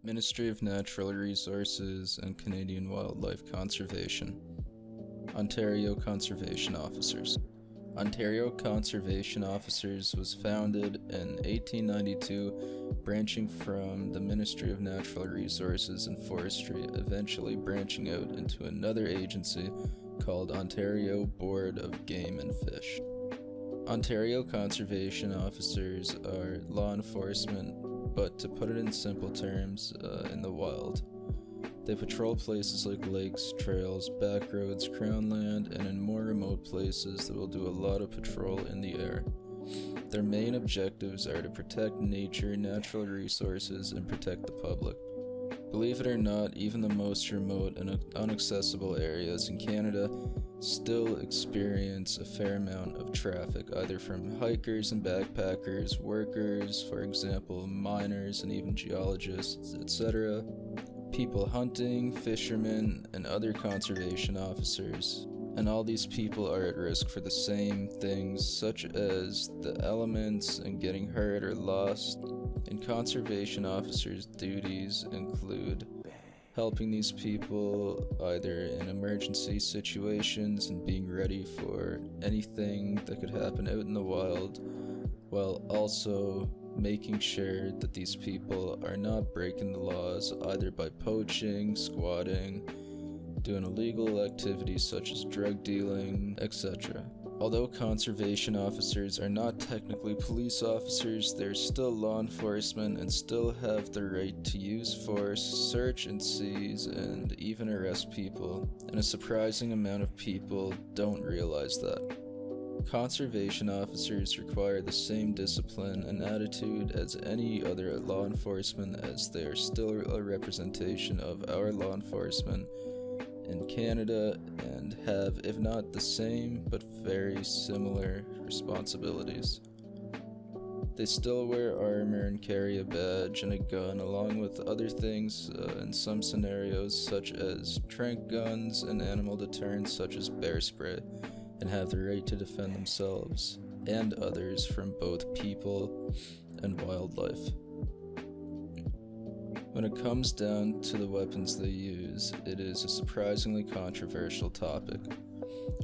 Ministry of Natural Resources and Canadian Wildlife Conservation. Ontario Conservation Officers. Ontario Conservation Officers was founded in 1892, branching from the Ministry of Natural Resources and Forestry, eventually branching out into another agency called Ontario Board of Game and Fish. Ontario Conservation Officers are law enforcement, but to put it in simple terms, in the wild. They patrol places like lakes, trails, back roads, crown land, and in more remote places they will do a lot of patrol in the air. Their main objectives are to protect nature, natural resources, and protect the public. Believe it or not, even the most remote and inaccessible areas in Canada still experience a fair amount of traffic, either from hikers and backpackers, workers, for example, miners and even geologists, etc., people hunting, fishermen, and other conservation officers. And all these people are at risk for the same things, such as the elements and getting hurt or lost. And conservation officers' duties include helping these people either in emergency situations and being ready for anything that could happen out in the wild, while also making sure that these people are not breaking the laws either by poaching, squatting, doing illegal activities such as drug dealing, etc. Although conservation officers are not technically police officers, they're still law enforcement and still have the right to use force, search and seize, and even arrest people, and a surprising amount of people don't realize that. Conservation officers require the same discipline and attitude as any other law enforcement, as they are still a representation of our law enforcement in Canada and have, if not the same, but very similar responsibilities. They still wear armor and carry a badge and a gun, along with other things in some scenarios, such as tranq guns and animal deterrents such as bear spray, and have the right to defend themselves and others from both people and wildlife. When it comes down to the weapons they use, it is a surprisingly controversial topic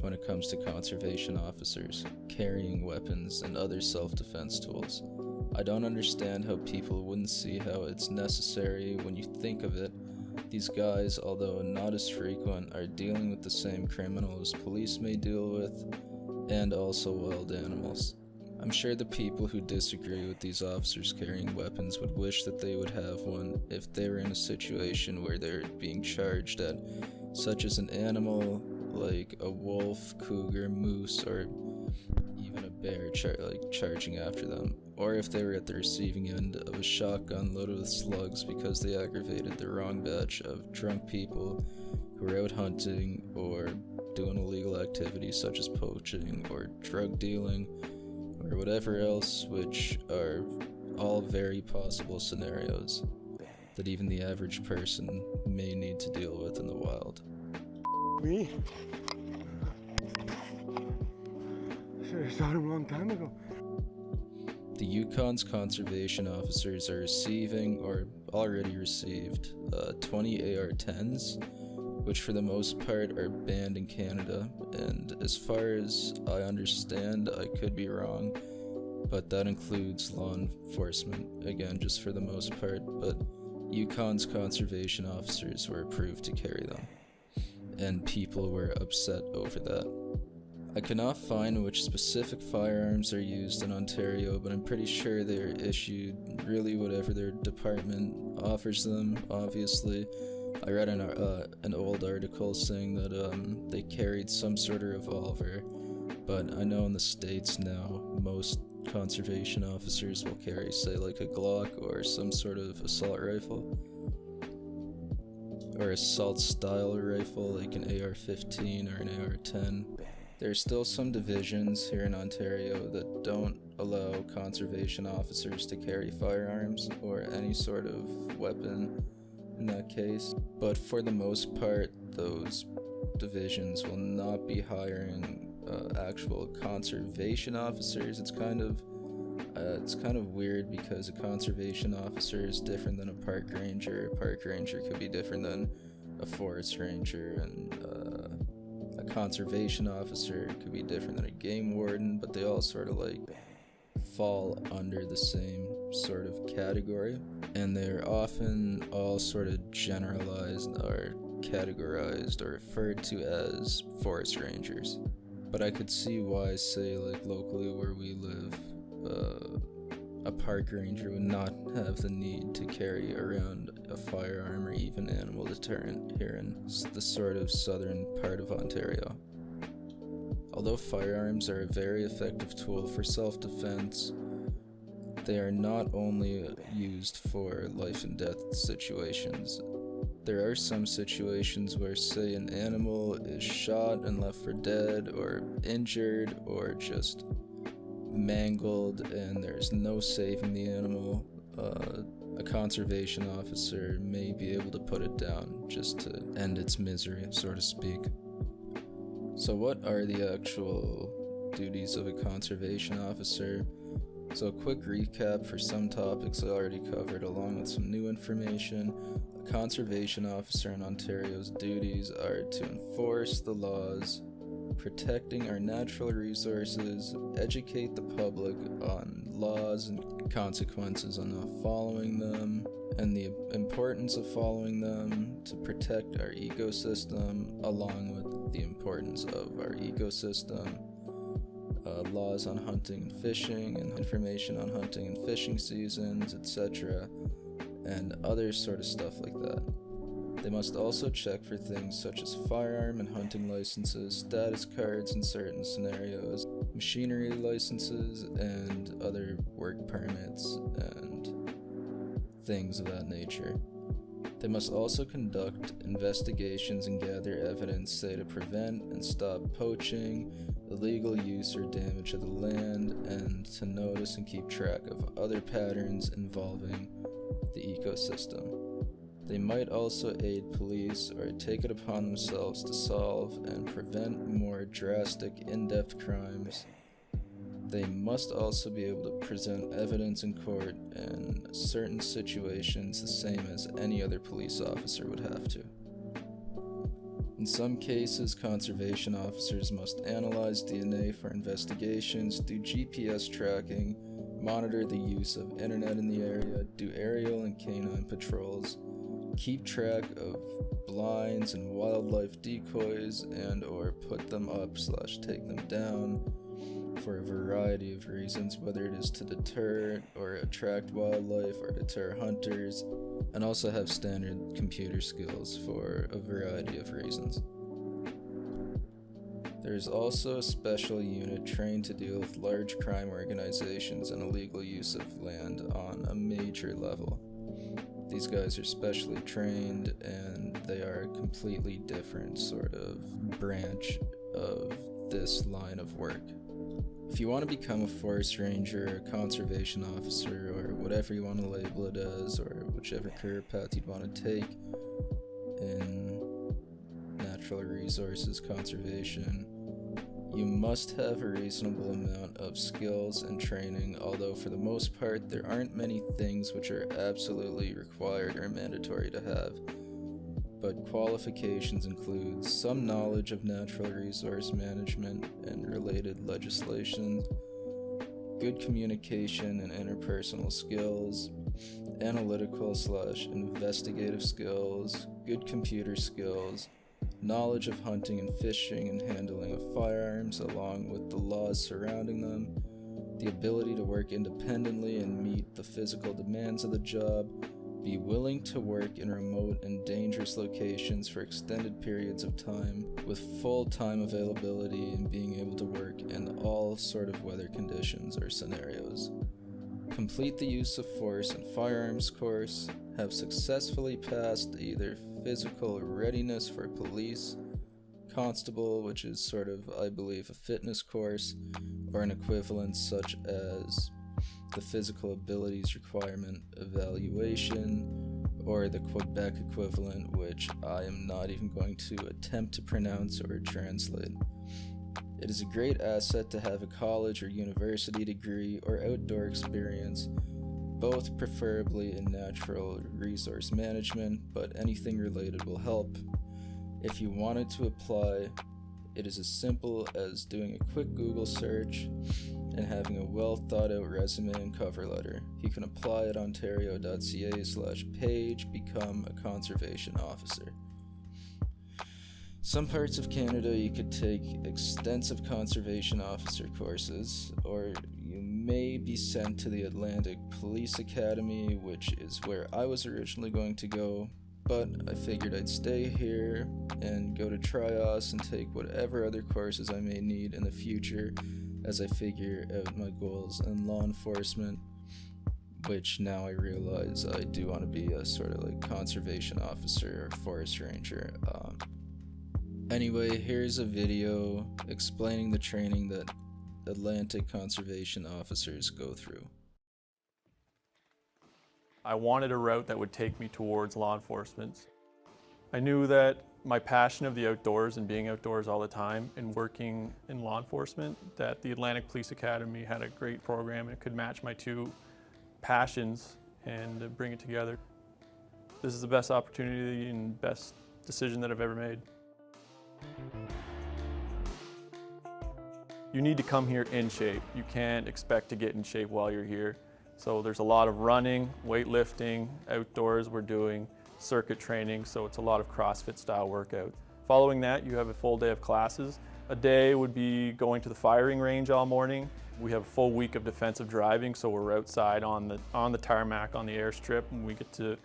when it comes to conservation officers carrying weapons and other self-defense tools. I don't understand how people wouldn't see how it's necessary when you think of it. These guys, although not as frequent, are dealing with the same criminals police may deal with, and also wild animals. I'm sure the people who disagree with these officers carrying weapons would wish that they would have one if they were in a situation where they're being charged at, such as an animal like a wolf, cougar, moose, or even a bear charging after them, or if they were at the receiving end of a shotgun loaded with slugs because they aggravated the wrong batch of drunk people who were out hunting or doing illegal activities such as poaching or drug dealing, or whatever else, which are all very possible scenarios that even the average person may need to deal with in the wild. Me? Should have shot him a long time ago. The Yukon's conservation officers are receiving, or already received, 20 AR-10s, which for the most part are banned in Canada, and as far as I understand, I could be wrong, but that includes law enforcement, again, just for the most part, but Yukon's conservation officers were approved to carry them, and people were upset over that. I cannot find which specific firearms are used in Ontario, but I'm pretty sure they are issued really whatever their department offers them, obviously. I read an old article saying that they carried some sort of revolver, but I know in the States now most conservation officers will carry, say, like a Glock or some sort of assault rifle, or assault style rifle like an AR-15 or an AR-10. There are still some divisions here in Ontario that don't allow conservation officers to carry firearms or any sort of weapon in that case, but for the most part, those divisions will not be hiring actual conservation officers. It's kind of, It's kind of weird because a conservation officer is different than a park ranger. A park ranger could be different than a forest ranger, and a conservation officer could be different than a game warden, but they all sort of like fall under the same sort of category, and they're often all sort of generalized or categorized or referred to as forest rangers. But I could see why, say, like locally where we live, a park ranger would not have the need to carry around a firearm or even animal deterrent here in the sort of southern part of Ontario. Although firearms are a very effective tool for self-defense, they are not only used for life and death situations. There are some situations where, say, an animal is shot and left for dead or injured or just mangled and there's no saving the animal. A conservation officer may be able to put it down just to end its misery, so to speak. So what are the actual duties of a conservation officer? So a quick recap for some topics I already covered along with some new information. A conservation officer in Ontario's duties are to enforce the laws, protecting our natural resources, educate the public on laws and consequences on not following them, and the importance of following them to protect our ecosystem, along with the importance of our ecosystem, laws on hunting and fishing, and information on hunting and fishing seasons, etc., and other sort of stuff like that. They must also check for things such as firearm and hunting licenses, status cards in certain scenarios, machinery licenses, and other work permits and things of that nature. They must also conduct investigations and gather evidence, say, to prevent and stop poaching, illegal use or damage of the land, and to notice and keep track of other patterns involving the ecosystem. They might also aid police or take it upon themselves to solve and prevent more drastic, in-depth crimes. They must also be able to present evidence in court in certain situations the same as any other police officer would have to. In some cases, conservation officers must analyze DNA for investigations, do GPS tracking, monitor the use of internet in the area, do aerial and canine patrols, keep track of blinds and wildlife decoys and or put them up / take them down for a variety of reasons, whether it is to deter or attract wildlife or deter hunters, and also have standard computer skills for a variety of reasons. There is also a special unit trained to deal with large crime organizations and illegal use of land on a major level. These guys are specially trained, and they are a completely different sort of branch of this line of work. If you want to become a forest ranger, a conservation officer, or whatever you want to label it as, or whichever career path you'd want to take in natural resources conservation, you must have a reasonable amount of skills and training, although for the most part there aren't many things which are absolutely required or mandatory to have. But qualifications include some knowledge of natural resource management and related legislation, good communication and interpersonal skills, analytical / investigative skills, good computer skills, knowledge of hunting and fishing and handling of firearms along with the laws surrounding them, the ability to work independently and meet the physical demands of the job, be willing to work in remote and dangerous locations for extended periods of time with full-time availability and being able to work in all sort of weather conditions or scenarios. Complete the use of force and firearms course, have successfully passed either physical readiness for police, constable, which is sort of, I believe, a fitness course, or an equivalent such as the physical abilities requirement evaluation, or the Quebec equivalent, which I am not even going to attempt to pronounce or translate. It is a great asset to have a college or university degree or outdoor experience, both preferably in natural resource management, but anything related will help. If you wanted to apply, it is as simple as doing a quick Google search and having a well thought out resume and cover letter. You can apply at ontario.ca/page become a conservation officer. Some parts of Canada you could take extensive conservation officer courses, or you may be sent to the Atlantic Police Academy, which is where I was originally going to go, but I figured I'd stay here and go to Trios and take whatever other courses I may need in the future as I figure out my goals in law enforcement, which now I realize I do want to be a sort of like conservation officer or forest ranger. Anyway, here's a video explaining the training that Atlantic conservation officers go through. I wanted a route that would take me towards law enforcement. I knew that my passion of the outdoors and being outdoors all the time and working in law enforcement, that the Atlantic Police Academy had a great program and it could match my two passions and bring it together. This is the best opportunity and best decision that I've ever made. You need to come here in shape. You can't expect to get in shape while you're here. So there's a lot of running, weightlifting, outdoors we're doing circuit training, so it's a lot of CrossFit style workout. Following that, you have a full day of classes. A day would be going to the firing range all morning. We have a full week of defensive driving, so we're outside on the tarmac on the airstrip, and we get to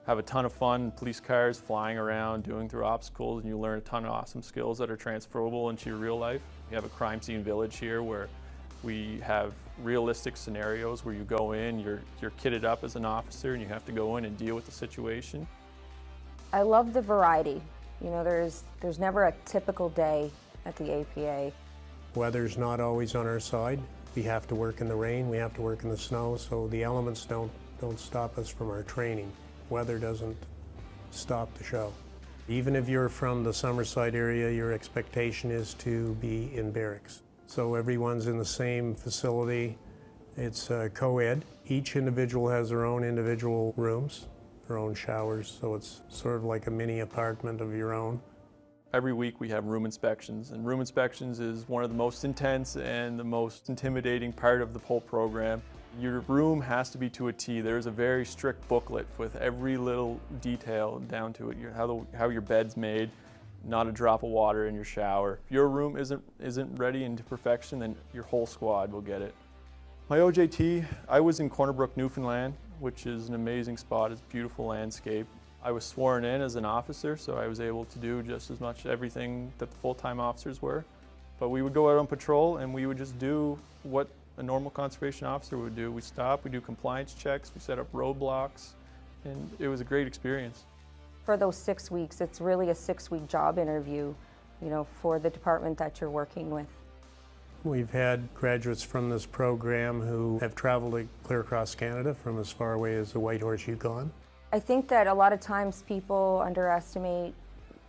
have a ton of fun, police cars flying around, doing through obstacles, and you learn a ton of awesome skills that are transferable into your real life. We have a crime scene village here where we have realistic scenarios where you go in, you're kitted up as an officer, and you have to go in and deal with the situation. I love the variety. You know, there's never a typical day at the APA. Weather's not always on our side. We have to work in the rain, we have to work in the snow, so the elements don't stop us from our training. Weather doesn't stop the show. Even if you're from the Summerside area, your expectation is to be in barracks. So everyone's in the same facility. It's co-ed. Each individual has their own individual rooms, their own showers, so it's sort of like a mini apartment of your own. Every week we have room inspections, and room inspections is one of the most intense and the most intimidating part of the whole program. Your room has to be to a T. There's a very strict booklet with every little detail down to it, how your bed's made, not a drop of water in your shower. If your room isn't ready and to perfection, then your whole squad will get it. My OJT, I was in Corner Brook, Newfoundland, which is an amazing spot. It's a beautiful landscape. I was sworn in as an officer, so I was able to do just as much everything that the full-time officers were. But we would go out on patrol and we would just do what a normal conservation officer would do. We stop, we do compliance checks, we set up roadblocks, and it was a great experience. For those 6 weeks, it's really a 6-week job interview, you know, for the department that you're working with. We've had graduates from this program who have traveled clear across Canada from as far away as the Whitehorse, Yukon. I think that a lot of times people underestimate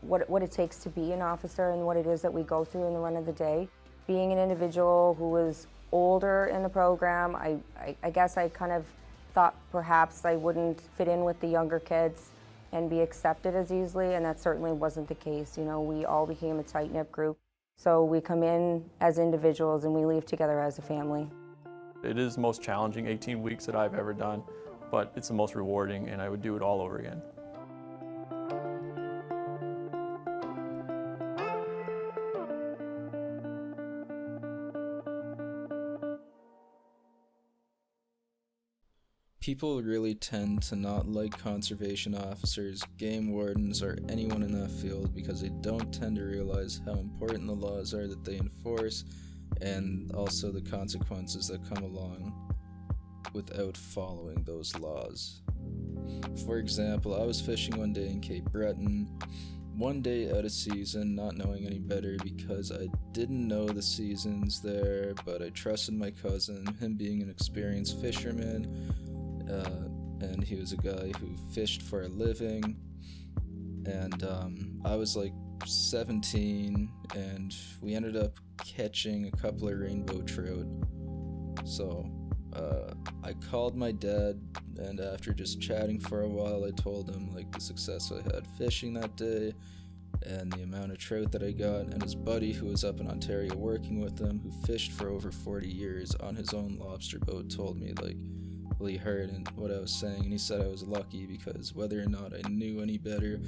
what it takes to be an officer and what it is that we go through in the run of the day. Being an individual who was older in the program, I guess I kind of thought perhaps I wouldn't fit in with the younger kids and be accepted as easily, and that certainly wasn't the case. You know, we all became a tight-knit group. So we come in as individuals and we leave together as a family. It is the most challenging 18 weeks that I've ever done, but it's the most rewarding, and I would do it all over again. People really tend to not like conservation officers, game wardens, or anyone in that field because they don't tend to realize how important the laws are that they enforce and also the consequences that come along without following those laws. For example, I was fishing one day in Cape Breton, one day out of season, not knowing any better because I didn't know the seasons there, but I trusted my cousin, him being an experienced fisherman, and he was a guy who fished for a living, and I was like 17, and we ended up catching a couple of rainbow trout. So I called my dad, and after just chatting for a while, I told him like the success I had fishing that day and the amount of trout that I got. And his buddy, who was up in Ontario working with him, who fished for over 40 years on his own lobster boat, told me like, well, he heard and what I was saying, and he said I was lucky because whether or not I knew any better,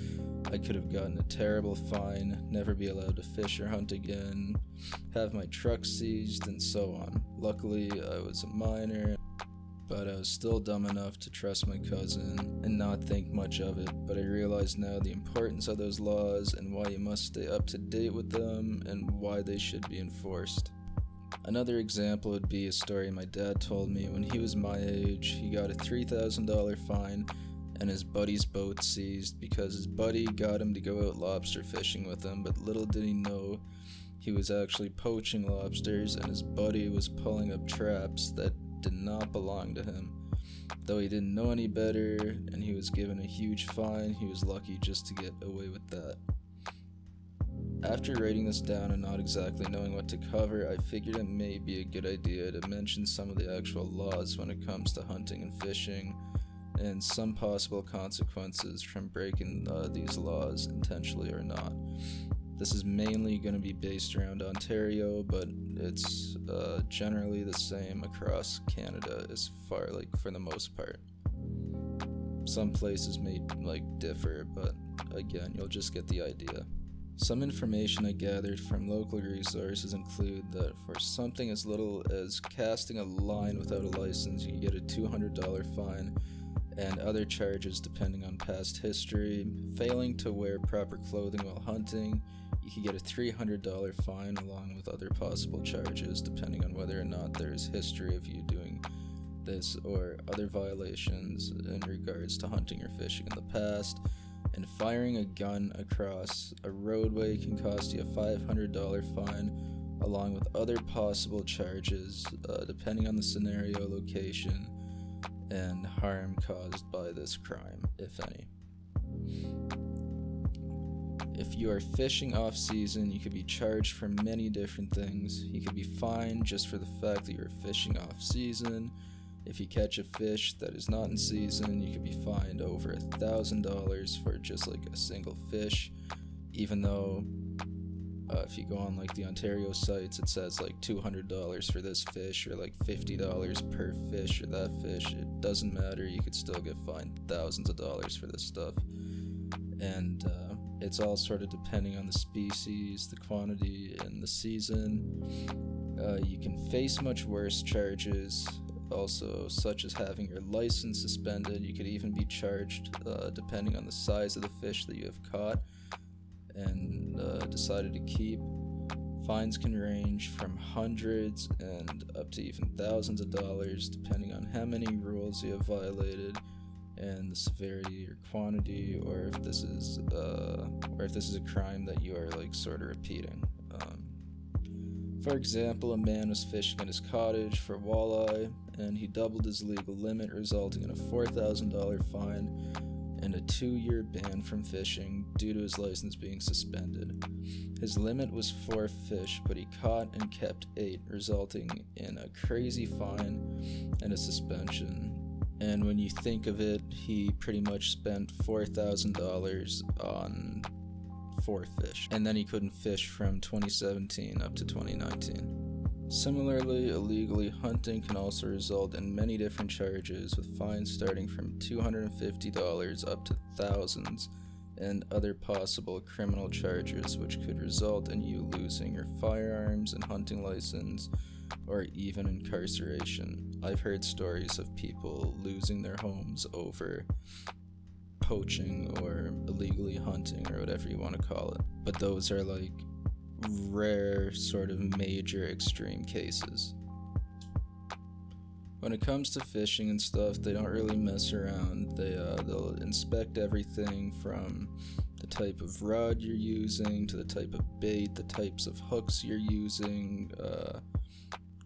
I could have gotten a terrible fine, never be allowed to fish or hunt again, have my truck seized, and so on. Luckily, I was a minor, but I was still dumb enough to trust my cousin and not think much of it. But I realize now the importance of those laws and why you must stay up to date with them and why they should be enforced. Another example would be a story my dad told me. When he was my age, he got a $3,000 fine and his buddy's boat seized because his buddy got him to go out lobster fishing with him, but little did he know he was actually poaching lobsters, and his buddy was pulling up traps that did not belong to him. Though he didn't know any better and he was given a huge fine, he was lucky just to get away with that. After writing this down and not exactly knowing what to cover, I figured it may be a good idea to mention some of the actual laws when it comes to hunting and fishing, and some possible consequences from breaking these laws intentionally or not. This is mainly going to be based around Ontario, but it's generally the same across Canada as far, like, for the most part. Some places may differ, but again, you'll just get the idea. Some information I gathered from local resources include that for something as little as casting a line without a license, you get a $200 fine, and other charges depending on past history. Failing to wear proper clothing while hunting, you could get a $300 fine along with other possible charges depending on whether or not there's history of you doing this or other violations in regards to hunting or fishing in the past. And firing a gun across a roadway can cost you a $500 fine, along with other possible charges depending on the scenario, location, and harm caused by this crime, if any. If you are fishing off season, you could be charged for many different things. You could be fined just for the fact that you're fishing off season. If you catch a fish that is not in season, you could be fined over $1,000 for just like a single fish, even though if you go on like the Ontario sites, it says like $200 for this fish or like $50 per fish or that fish. It doesn't matter, you could still get fined thousands of dollars for this stuff. And it's all sort of depending on the species, the quantity, and the season. You can face much worse charges, also such as having your license suspended. You could even be charged depending on the size of the fish that you have caught and decided to keep. Fines can range from hundreds and up to even thousands of dollars depending on how many rules you have violated and the severity or quantity, or if this is a crime that you are like sort of repeating. For example, a man was fishing at his cottage for walleye, and he doubled his legal limit, resulting in a $4,000 fine and a 2-year ban from fishing due to his license being suspended. His limit was 4 fish, but he caught and kept 8, resulting in a crazy fine and a suspension. And when you think of it, he pretty much spent $4,000 on 4 fish, and then he couldn't fish from 2017 up to 2019. Similarly, illegally hunting can also result in many different charges, with fines starting from $250 up to thousands, and other possible criminal charges which could result in you losing your firearms and hunting license, or even incarceration. I've heard stories of people losing their homes over poaching or illegally hunting or whatever you want to call it. But those are like rare, sort of major extreme cases. When it comes to fishing and stuff, they don't really mess around. They'll inspect everything from the type of rod you're using to the type of bait, the types of hooks you're using,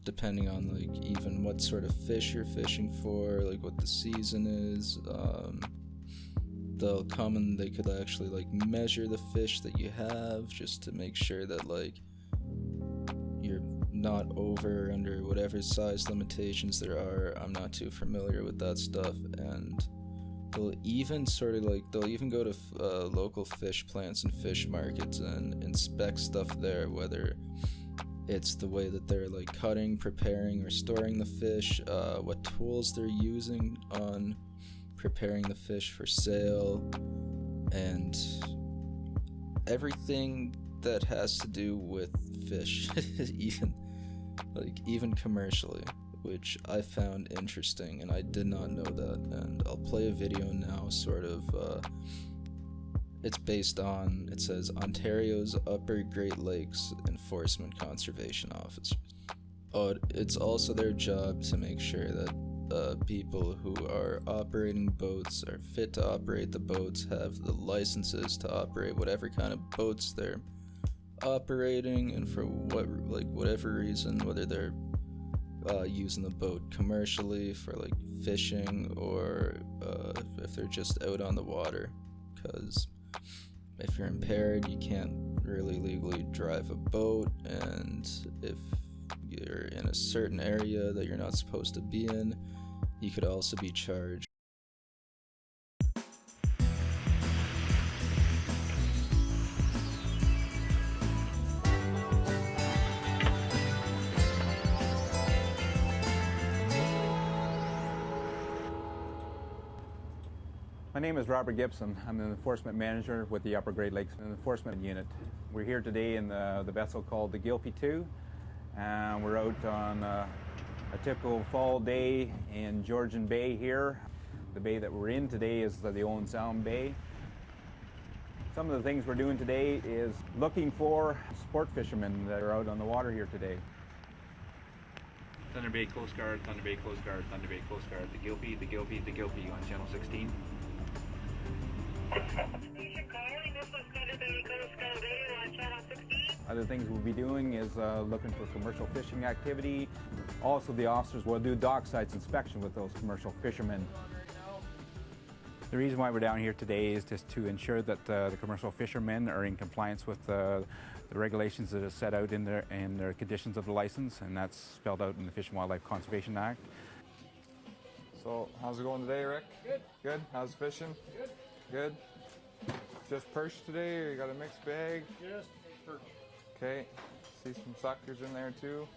depending on like even what sort of fish you're fishing for, like what the season is. they'll come and they could actually like measure the fish that you have just to make sure that like you're not over or under whatever size limitations there are. I'm not too familiar with that stuff. And they'll even go to local fish plants and fish markets and inspect stuff there, whether it's the way that they're like cutting, preparing, or storing the fish, what tools they're using on preparing the fish for sale, and everything that has to do with fish, even commercially, which I found interesting, and I did not know that. And I'll play a video now, sort of. It's based on, it says, Ontario's Upper Great Lakes Enforcement Conservation Officers. It's also their job to make sure that people who are operating boats are fit to operate the boats, have the licenses to operate whatever kind of boats they're operating, and for whatever reason, whether they're using the boat commercially for like fishing, or if they're just out on the water, because if you're impaired, you can't really legally drive a boat, and if you're in a certain area that you're not supposed to be in, you could also be charged. My name is Robert Gibson. I'm an enforcement manager with the Upper Great Lakes Enforcement Unit. We're here today in the vessel called the Gilpie 2. And we're out on a typical fall day in Georgian Bay here. The bay that we're in today is the Owen Sound Bay. Some of the things we're doing today is looking for sport fishermen that are out on the water here today. Thunder Bay Coast Guard, Thunder Bay Coast Guard, Thunder Bay Coast Guard, the Gilpie, the Gilpie, the Gilpie on channel 16. Other things we'll be doing is looking for commercial fishing activity. Also, the officers will do dock sites inspection with those commercial fishermen. The reason why we're down here today is just to ensure that the commercial fishermen are in compliance with the regulations that are set out in their conditions of the license, and that's spelled out in the Fish and Wildlife Conservation Act. So, how's it going today, Rick? Good. Good? How's fishing? Good. Good? Just perch today, or you got a mixed bag? Just perch. Okay. See some suckers in there too?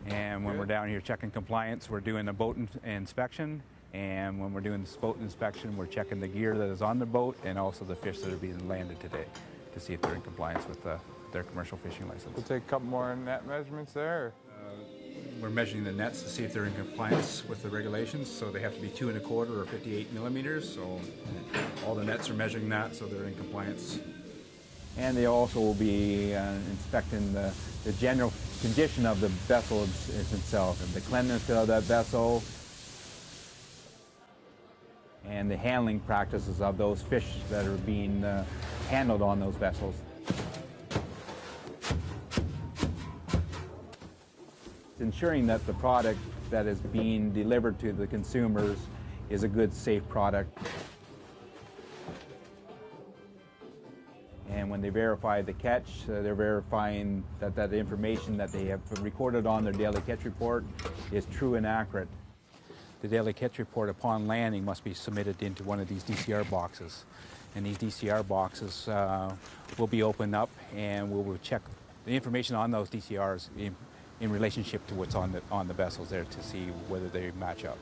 And when we're down here checking compliance, we're doing a boat inspection. And when we're doing this boat inspection, we're checking the gear that is on the boat and also the fish that are being landed today to see if they're in compliance with their commercial fishing license. We'll take a couple more net measurements there. We're measuring the nets to see if they're in compliance with the regulations. So they have to be 2 1/4 or 58 millimeters. So all the nets are measuring that, so they're in compliance. And they also will be inspecting the general condition of the vessel itself, and the cleanliness of that vessel, and the handling practices of those fish that are being handled on those vessels. It's ensuring that the product that is being delivered to the consumers is a good, safe product. And when they verify the catch, they're verifying that that information that they have recorded on their daily catch report is true and accurate. The daily catch report upon landing must be submitted into one of these DCR boxes. And these DCR boxes will be opened up, and we will check the information on those DCRs in relationship to what's on the vessels there to see whether they match up.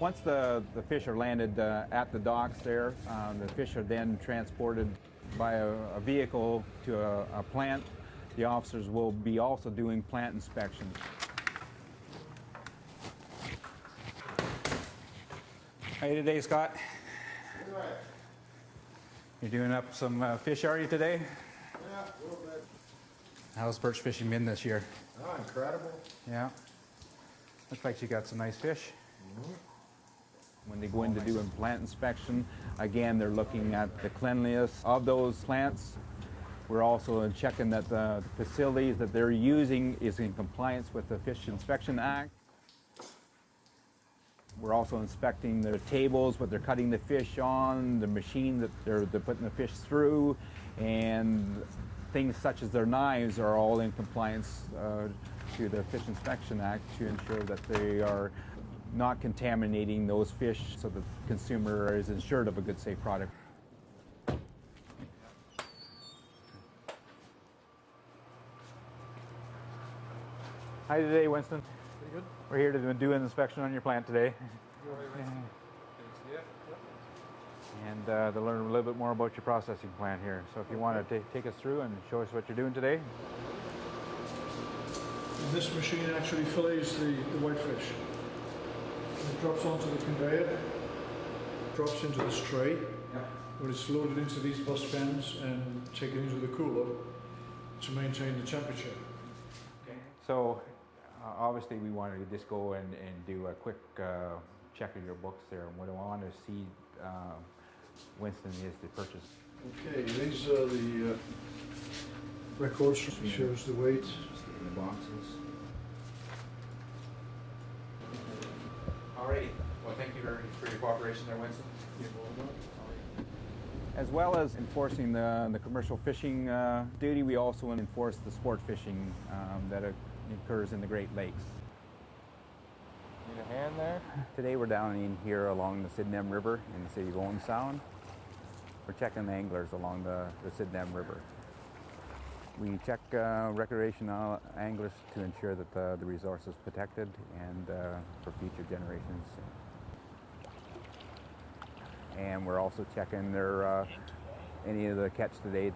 Once the fish are landed at the docks there, the fish are then transported by a vehicle to a plant. The officers will be also doing plant inspections. How are you today, Scott? Right. You're doing up some fish, are you, today? Yeah, a little bit. How's perch fishing been this year? Oh, incredible. Yeah. Looks like you got some nice fish. Mm-hmm. When they go in to do a plant inspection, again, they're looking at the cleanliness of those plants. We're also checking that the facilities that they're using is in compliance with the Fish Inspection Act. We're also inspecting their tables, what they're cutting the fish on, the machine that they're putting the fish through, and things such as their knives are all in compliance to the Fish Inspection Act to ensure that they are not contaminating those fish so that the consumer is assured of a good, safe product. Hi today, Winston. Pretty good. We're here to do an inspection on your plant today. And to learn a little bit more about your processing plant here. So if you want to take us through and show us what you're doing today. And this machine actually fillets the whitefish. It drops onto the conveyor, drops into this tray, where it's loaded into these bus pens and taken into the cooler to maintain the temperature. So obviously we wanted to just go and do a quick check of your books there. And what I want to see, Winston, is the purchase. Okay, these are the records. It shows the weight. In the boxes. Alrighty. Well, thank you for your cooperation there, Winston. As well as enforcing the commercial fishing duty, we also enforce the sport fishing that occurs in the Great Lakes. Need a hand there? Today we're down in here along the Sydenham River in the city of Owen Sound. We're checking the anglers along the Sydenham River. We check recreational anglers to ensure that the resource is protected and for future generations. And we're also checking their any of the catch today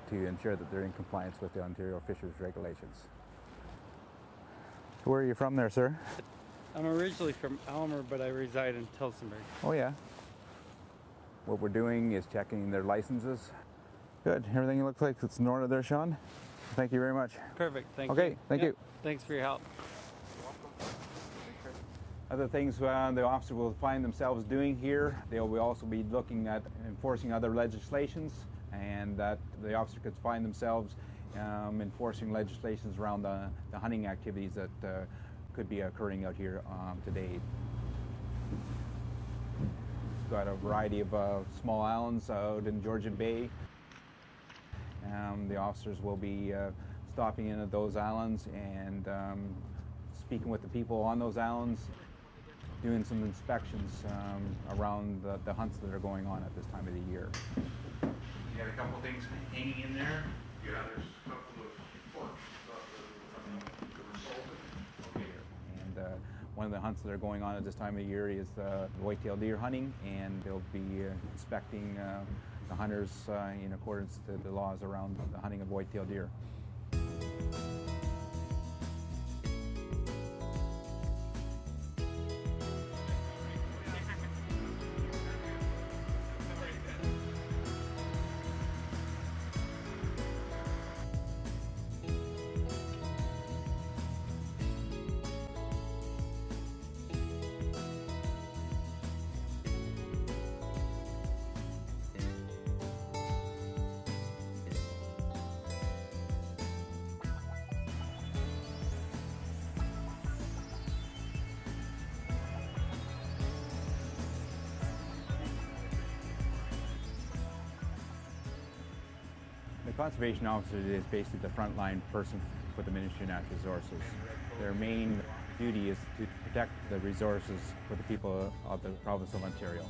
to ensure that they're in compliance with the Ontario Fisheries regulations. Where are you from there, sir? I'm originally from Aylmer, but I reside in Tillsonburg. Oh yeah. What we're doing is checking their licenses. Good. Everything looks like it's in order there, Sean. Thank you very much. Perfect. Thank you. Okay. Thank you. Thanks for your help. Other things the officer will find themselves doing here, they will also be looking at enforcing other legislations, and that the officer could find themselves enforcing legislations around the hunting activities that could be occurring out here today. We've got a variety of small islands out in Georgian Bay. The officers will be stopping in at those islands and speaking with the people on those islands, doing some inspections around the hunts that are going on at this time of the year. You got a couple things hanging in there? Yeah, there's a couple of forks that were salted. Okay. And one of the hunts that are going on at this time of year is white-tailed deer hunting, and they'll be inspecting the hunters in accordance to the laws around the hunting of white-tailed deer. The conservation officer is basically the frontline person for the Ministry of Natural Resources. Their main duty is to protect the resources for the people of the province of Ontario.